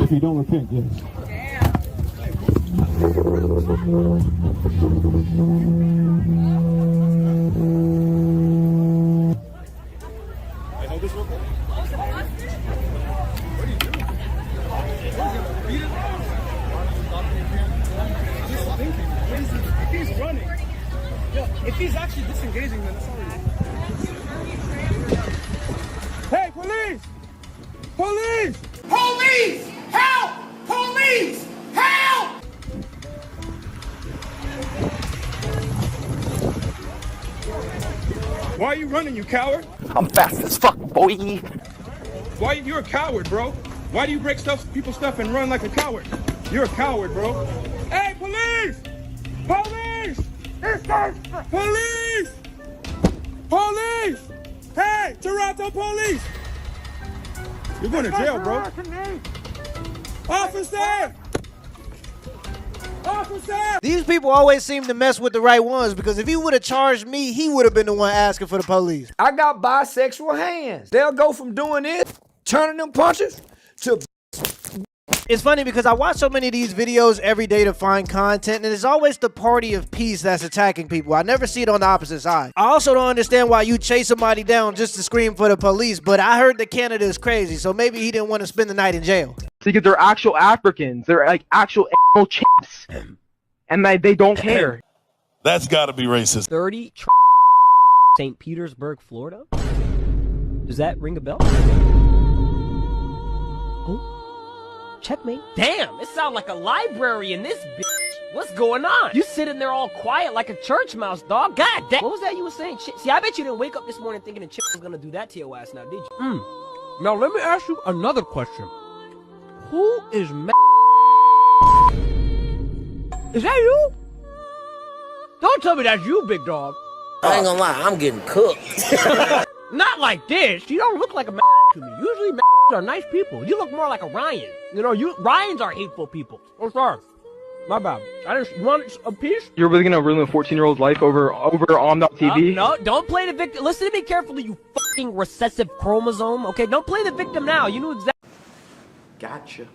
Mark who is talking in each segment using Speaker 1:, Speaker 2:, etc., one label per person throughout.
Speaker 1: If you don't repent, yes. I know this real quick. If he's running, if he's actually disengaging, then it's already. Hey, police! Police!
Speaker 2: Police! Help! Police! Help!
Speaker 1: Why are you running, you coward?
Speaker 3: I'm fast as fuck, boy.
Speaker 1: Why you're a coward, bro? Why do you break people's stuff and run like a coward? You're a coward, bro. Hey, police! Police! Police! Police! Hey, Toronto police! You're going to jail, bro. Officer! Officer!
Speaker 4: These people always seem to mess with the right ones, because if he would have charged me, he would have been the one asking for the police.
Speaker 5: I got bisexual hands. They'll go from doing this, turning them punches, to...
Speaker 4: It's funny because I watch so many of these videos every day to find content, and it's always the party of peace that's attacking people. I never see it on the opposite side. I also don't understand why you chase somebody down just to scream for the police, but I heard that Canada is crazy, so maybe he didn't want to spend the night in jail.
Speaker 3: Because they're actual Africans. They're like actual animal chimps. And they don't care.
Speaker 6: That's gotta be racist.
Speaker 7: 30 St. Petersburg, Florida? Does that ring a bell? Oh. Checkmate. Damn, it sounds like a library in this bitch. What's going on? You sitting there all quiet like a church mouse, dog. God damn. What was that you were saying? See, I bet you didn't wake up this morning thinking the chick was gonna do that to your ass now, did you? Now let me ask you another question. Who is Is that you? Don't tell me that's you, big dog.
Speaker 8: I ain't gonna lie, I'm getting cooked.
Speaker 7: Not like this. You don't look like a to me. Usually are nice people. You look more like a Ryan. You know, Ryans are hateful people. Oh, sorry. My bad. You want a piece?
Speaker 3: You're really gonna ruin a 14-year-old's life over Om.TV?
Speaker 7: No, don't play the victim. Listen to me carefully, you fucking recessive chromosome. Okay, don't play the victim now. You knew exactly.
Speaker 8: Gotcha.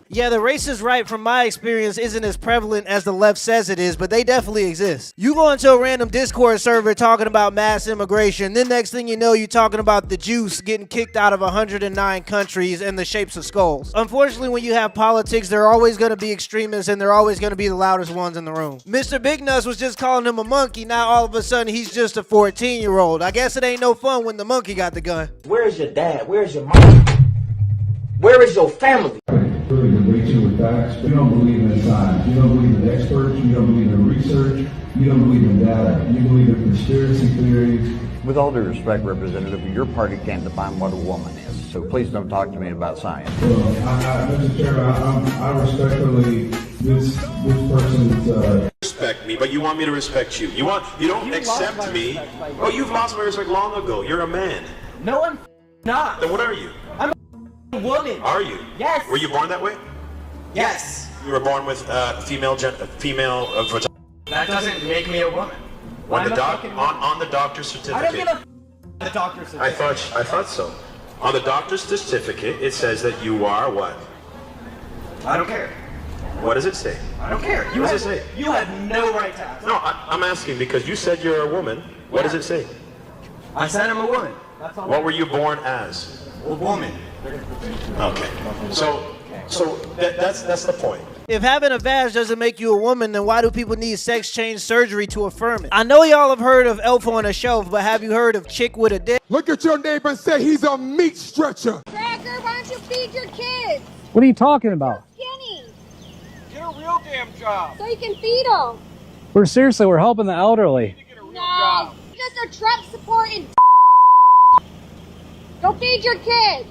Speaker 4: Yeah, the racist right, from my experience, isn't as prevalent as the left says it is, but they definitely exist. You go into a random Discord server talking about mass immigration, then next thing you know, you're talking about the juice getting kicked out of 109 countries and the shapes of skulls. Unfortunately, when you have politics, there are always going to be extremists, and they're always going to be the loudest ones in the room. Mr. Big Nuts was just calling him a monkey, now all of a sudden he's just a 14-year-old. I guess it ain't no fun when the monkey got the gun.
Speaker 8: Where's your dad? Where's your mom? Where is your family?
Speaker 1: Really convict you with facts. You don't believe in science. You don't believe in experts. You don't believe in research. You don't believe in data. You believe in conspiracy theories.
Speaker 9: With all due respect, Representative, your party can't define what a woman is. So please don't talk to me about science.
Speaker 1: Well, Mr. Chairman, I respectfully, this person's...
Speaker 6: Respect me, but you want me to respect you. You don't accept me. Oh, you've lost my respect long ago. You're a man.
Speaker 8: No, I'm not.
Speaker 6: Then what are you?
Speaker 8: I'm a woman.
Speaker 6: Are you?
Speaker 8: Yes.
Speaker 6: Were you born that way?
Speaker 8: Yes.
Speaker 6: You were born with female vagina.
Speaker 8: That doesn't make me a woman.
Speaker 6: On the doctor's certificate.
Speaker 8: I don't give a the doctor's certificate.
Speaker 6: I thought so. On the doctor's certificate, it says that you are what?
Speaker 8: I don't care.
Speaker 6: What does it say?
Speaker 8: I don't care.
Speaker 6: What does it say?
Speaker 8: You have no right to ask.
Speaker 6: No, I'm asking because you said you're a woman. What does it say?
Speaker 8: I said I'm a woman. That's all.
Speaker 6: What were you born as?
Speaker 8: A woman.
Speaker 6: Okay. So that's the point.
Speaker 4: If having a vag doesn't make you a woman, then why do people need sex change surgery to affirm it? I know y'all have heard of Elf on a Shelf, but have you heard of Chick with a Dick?
Speaker 2: Look at your neighbor and say he's a meat stretcher.
Speaker 10: Cracker, why don't you feed your kids?
Speaker 7: What are you talking about?
Speaker 10: Skinny,
Speaker 2: Get a real damn job.
Speaker 10: so you can feed them.
Speaker 7: We're helping the elderly.
Speaker 10: No, just a Trump supporting. Go feed your kids.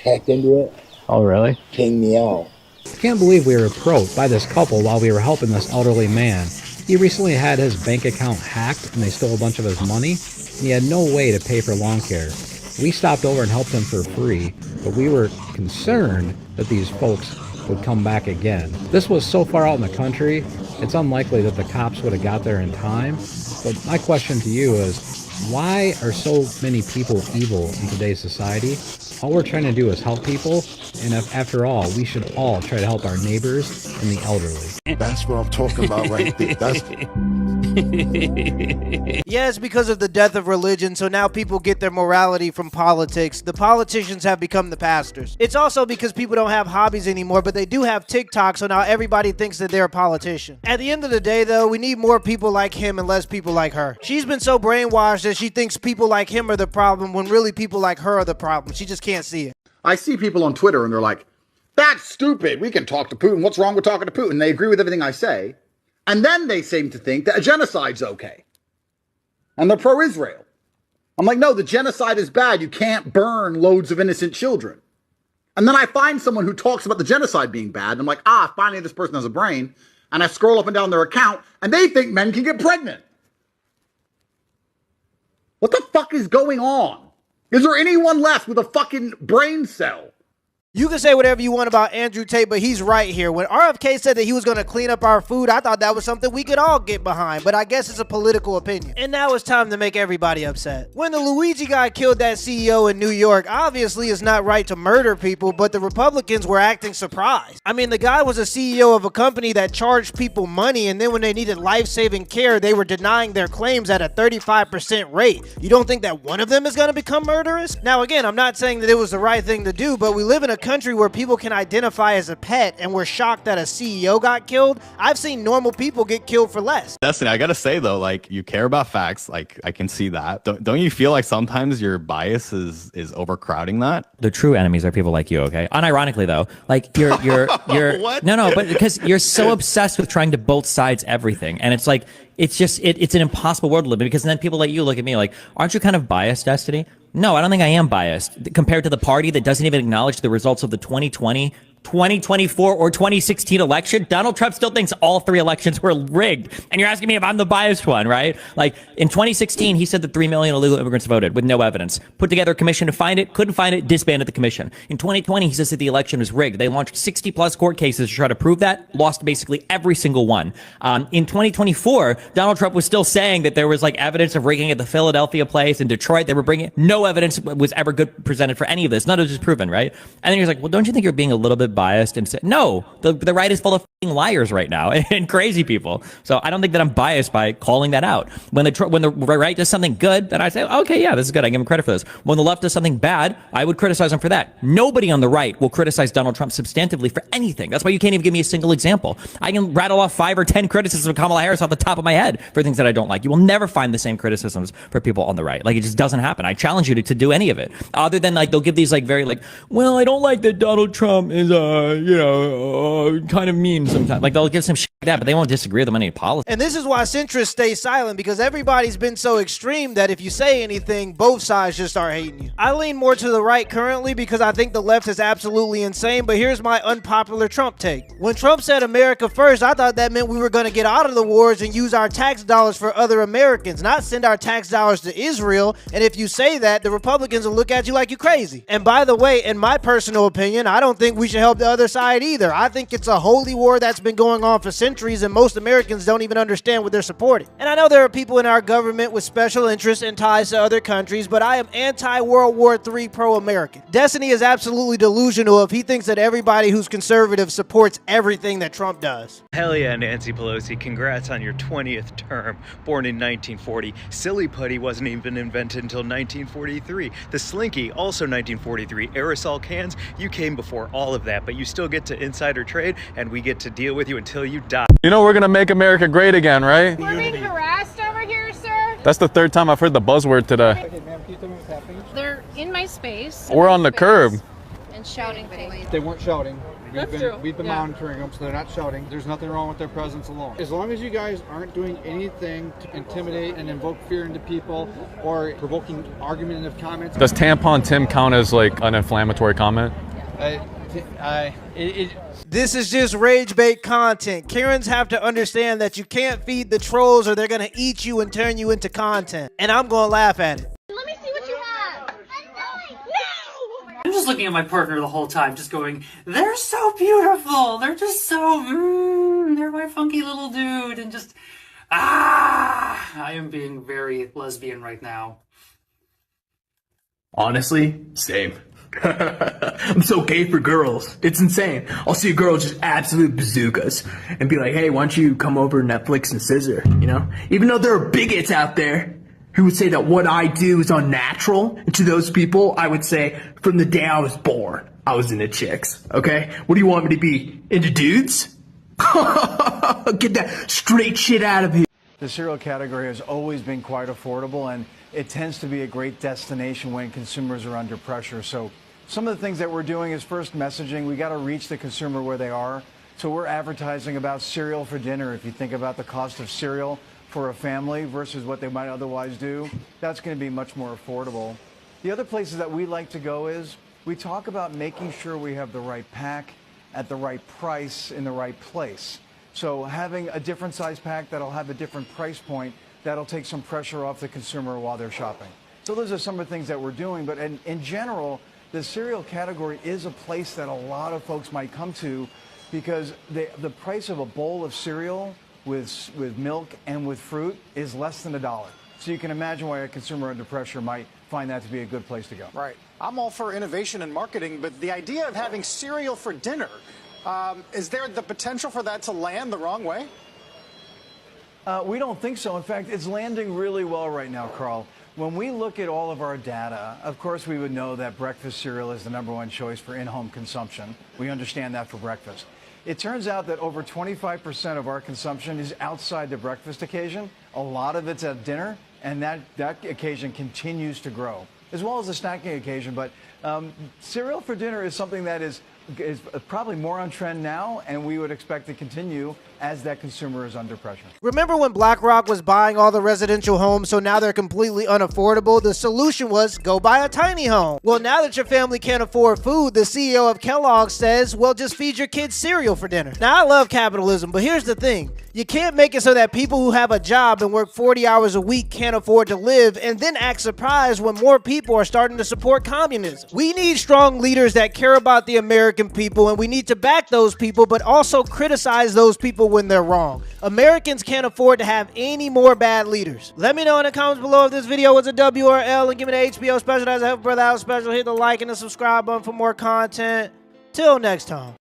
Speaker 8: Hacked into it.
Speaker 7: Oh, really?
Speaker 8: King me out.
Speaker 7: I can't believe we were approached by this couple while we were helping this elderly man. He recently had his bank account hacked and they stole a bunch of his money. He had no way to pay for lawn care. We stopped over and helped him for free, but we were concerned that these folks would come back again. This was so far out in the country, it's unlikely that the cops would have got there in time. But my question to you is, Why are so many people evil in today's society? All we're trying to do is help people, and after all, we should all try to help our neighbors and the elderly.
Speaker 11: That's what I'm talking about right there. That's
Speaker 4: Yeah, it's because of the death of religion, so now people get their morality from politics. The politicians have become the pastors. It's also because people don't have hobbies anymore, but they do have TikTok, so now everybody thinks that they're a politician. At the end of the day, though, we need more people like him and less people like her. She's been so brainwashed that she thinks people like him are the problem when really people like her are the problem. She just can't see it.
Speaker 12: I see people on Twitter and they're like, that's stupid. We can talk to Putin. What's wrong with talking to Putin? They agree with everything I say. And then they seem to think that a genocide's okay. And they're pro-Israel. I'm like, no, the genocide is bad. You can't burn loads of innocent children. And then I find someone who talks about the genocide being bad. And I'm like, finally this person has a brain. And I scroll up and down their account and they think men can get pregnant. What the fuck is going on? Is there anyone left with a fucking brain cell?
Speaker 4: You can say whatever you want about Andrew Tate, but he's right here. When RFK said that he was going to clean up our food, I thought that was something we could all get behind, but I guess it's a political opinion. And now it's time to make everybody upset. When the Luigi guy killed that CEO in New York, obviously it's not right to murder people, but the Republicans were acting surprised. I mean, the guy was a CEO of a company that charged people money, and then when they needed life-saving care, they were denying their claims at a 35% rate. You don't think that one of them is going to become murderous? Now, again, I'm not saying that it was the right thing to do, but we live in a country where people can identify as a pet and we're shocked that a CEO got killed. I've seen normal people get killed for less.
Speaker 13: Destiny, I gotta say though, like, you care about facts, like I can see that. Don't you feel like sometimes your bias is overcrowding that?
Speaker 14: The true enemies are people like you, okay? Unironically though, like you're
Speaker 13: What?
Speaker 14: No, but because you're so obsessed with trying to both sides everything, and it's like it's just it's an impossible world to live in, because then people like you look at me like, aren't you kind of biased, Destiny? No, I don't think I am biased compared to the party that doesn't even acknowledge the results of the 2020, 2024, or 2016 election. Donald Trump still thinks all three elections were rigged. And you're asking me if I'm the biased one, right? Like in 2016, he said that 3 million illegal immigrants voted with no evidence. Put together a commission to find it, couldn't find it, disbanded the commission. In 2020, he says that the election was rigged. They launched 60 plus court cases to try to prove that, lost basically every single one. In 2024, Donald Trump was still saying that there was like evidence of rigging at the Philadelphia place in Detroit. They were bringing no evidence was ever good presented for any of this. None of it was proven, right? And then you're like, well, don't you think you're being a little bit biased? And say, no, the right is full of liars right now and crazy people. So I don't think that I'm biased by calling that out. When the right does something good, then I say, okay, yeah, this is good. I give him credit for this. When the left does something bad, I would criticize him for that. Nobody on the right will criticize Donald Trump substantively for anything. That's why you can't even give me a single example. I can rattle off 5 or 10 criticisms of Kamala Harris off the top of my head for things that I don't like. You will never find the same criticisms for people on the right. Like, it just doesn't happen. I challenge you to do any of it, other than like they'll give these like very like, well, I don't like that Donald Trump is kind of mean sometimes. Like they'll give some shit like that, but they won't disagree with them on any policy.
Speaker 4: And this is why centrists stay silent, because everybody's been so extreme that if you say anything, both sides just start hating you. I lean more to the right currently because I think the left is absolutely insane, but here's my unpopular Trump take. When Trump said America first, I thought that meant we were going to get out of the wars and use our tax dollars for other Americans, not send our tax dollars to Israel. And if you say that, the Republicans will look at you like you crazy. And by the way, in my personal opinion, I don't think we should help the other side either. I think it's a holy war that's been going on for centuries, and most Americans don't even understand what they're supporting. And I know there are people in our government with special interests and ties to other countries, but I am anti-World War III pro-American. Destiny is absolutely delusional if he thinks that everybody who's conservative supports everything that Trump does.
Speaker 15: Hell yeah, Nancy Pelosi, congrats on your 20th term. Born in 1940, silly putty wasn't even invented until 1943. The slinky, also 1943. Aerosol cans, you came before all of that, but you still get to insider trade, and we get to deal with you until you die.
Speaker 16: You know we're gonna make America great again, right?
Speaker 10: We're being harassed over here, sir.
Speaker 16: That's the third time I've heard the buzzword today.
Speaker 10: Okay, ma'am, can you tell me what's happening? They're in my space.
Speaker 16: We're on the curb.
Speaker 10: And shouting things.
Speaker 17: They weren't shouting. We've been
Speaker 10: Yeah.
Speaker 17: monitoring them, so they're not shouting. There's nothing wrong with their presence alone. As long as you guys aren't doing anything to intimidate and invoke fear into people or provoking argumentative comments.
Speaker 16: Does tampon Tim count as like an inflammatory comment?
Speaker 4: This is just rage bait content. Karens have to understand that you can't feed the trolls or they're gonna eat you and turn you into content. And I'm gonna laugh at it.
Speaker 10: Let me see what you have. No!
Speaker 18: I'm just looking at my partner the whole time, just going, they're so beautiful. They're just so, they're my funky little dude. And just, I am being very lesbian right now.
Speaker 19: Honestly, same. I'm so gay for girls. It's insane. I'll see a girl just absolute bazookas and be like, hey, why don't you come over Netflix and scissor, you know? Even though there are bigots out there who would say that what I do is unnatural, and to those people, I would say, from the day I was born, I was into chicks, okay? What do you want me to be? Into dudes? Get that straight shit out of here.
Speaker 20: The cereal category has always been quite affordable, and it tends to be a great destination when consumers are under pressure. So some of the things that we're doing is first messaging. We got to reach the consumer where they are. So we're advertising about cereal for dinner. If you think about the cost of cereal for a family versus what they might otherwise do, that's going to be much more affordable. The other places that we like to go is we talk about making sure we have the right pack at the right price in the right place. So having a different size pack that'll have a different price point, that'll take some pressure off the consumer while they're shopping. So those are some of the things that we're doing. But in general, the cereal category is a place that a lot of folks might come to because the price of a bowl of cereal with milk and with fruit is less than $1. So you can imagine why a consumer under pressure might find that to be a good place to go.
Speaker 21: Right. I'm all for innovation and marketing, but the idea of having cereal for dinner, is there the potential for that to land the wrong way?
Speaker 20: We don't think so. In fact, it's landing really well right now, Carl. When we look at all of our data, of course, we would know that breakfast cereal is the #1 choice for in-home consumption. We understand that for breakfast. It turns out that over 25% of our consumption is outside the breakfast occasion. A lot of it's at dinner, and that occasion continues to grow, as well as the snacking occasion. But cereal for dinner is something that is probably more on trend now, and we would expect to continue as that consumer is under pressure.
Speaker 4: Remember when BlackRock was buying all the residential homes, so now they're completely unaffordable? The solution was go buy a tiny home. Well, now that your family can't afford food, the CEO of Kellogg says, well, just feed your kids cereal for dinner. Now, I love capitalism, but here's the thing. You can't make it so that people who have a job and work 40 hours a week can't afford to live and then act surprised when more people are starting to support communism. We need strong leaders that care about the American people, and we need to back those people, but also criticize those people when they're wrong. Americans can't afford to have any more bad leaders. Let me know in the comments below if this video was a W or L, and give me the HBO special as a Help Brother Out special. Hit the like and the subscribe button for more content. Till next time.